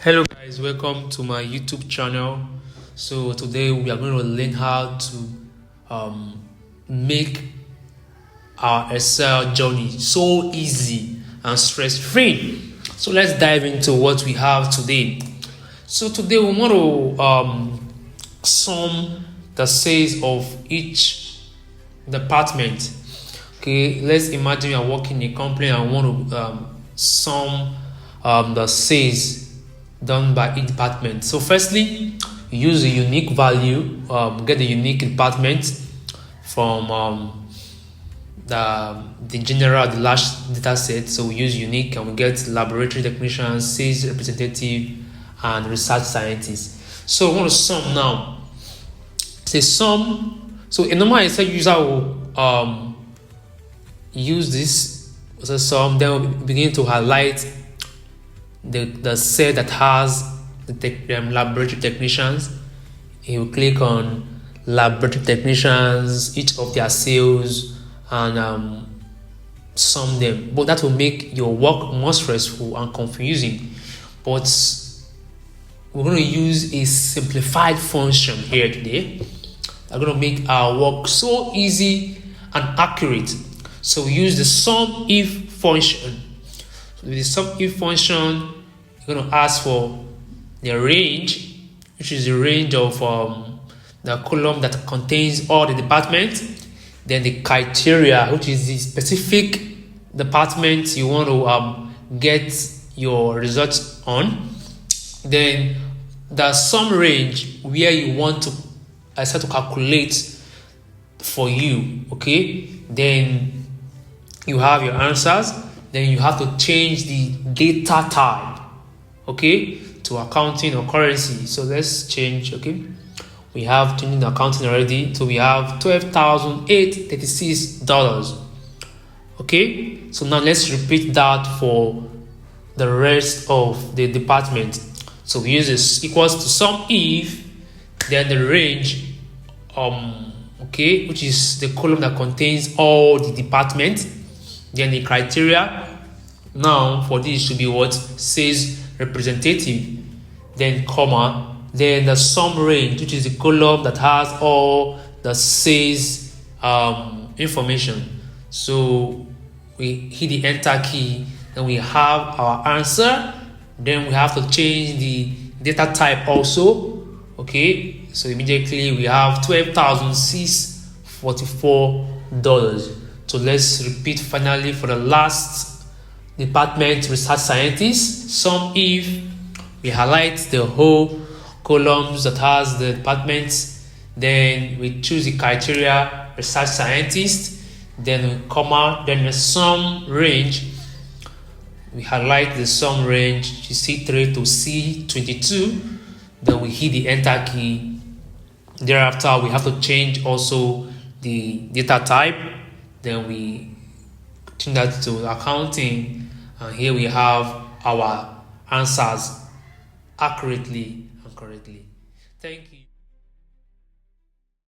Hello guys, welcome to my YouTube channel. So today we are going to learn how to make our Excel journey so easy and stress-free. So let's dive into what we have today. So today we want to sum the sales of each department. Okay, let's imagine you are working in a company and want to sum the sales done by each department. So firstly, you use a unique value, get the unique department from the general, the large data set. So we use unique and we get laboratory technician, sales representative, and research scientist. So we want to sum now. Say sum. So a normal Excel user will use this as a sum, then we'll begin to highlight the cell that has the laboratory technicians. You click on laboratory technicians, each of their sales, and sum them. But that will make your work more stressful and confusing. But we're going to use a simplified function here today. We're going to make our work so easy and accurate. So we use the SUMIF function. So with the SUMIF function, you're going to ask for the range, which is the range of the column that contains all the departments. Then the criteria, which is the specific department you want to get your results on. Then the sum range, where you want to start to calculate for you. Okay, then you have your answers. Then you have to change the data type, okay, to accounting or currency. So let's change. Okay, we have changed the accounting already. So we have $12,836. Okay, so now let's repeat that for the rest of the department. So we use this equals to SUMIF, then the range, okay, which is the column that contains all the departments. Then the criteria. Now for this should be what says representative, then comma, then the sum range, which is the column that has all the sales information. So we hit the enter key, then we have our answer. Then we have to change the data type also. Okay, so immediately we have $12,644. So let's repeat finally for the last department, research scientist. SUMIF, we highlight the whole columns that has the departments. Then we choose the criteria, research scientist. Then we comma, then the sum range. We highlight the sum range, C3 to C22. Then we hit the enter key. Thereafter, we have to change also the data type. Then we change that to accounting, and here we have our answers accurately and correctly. Thank you.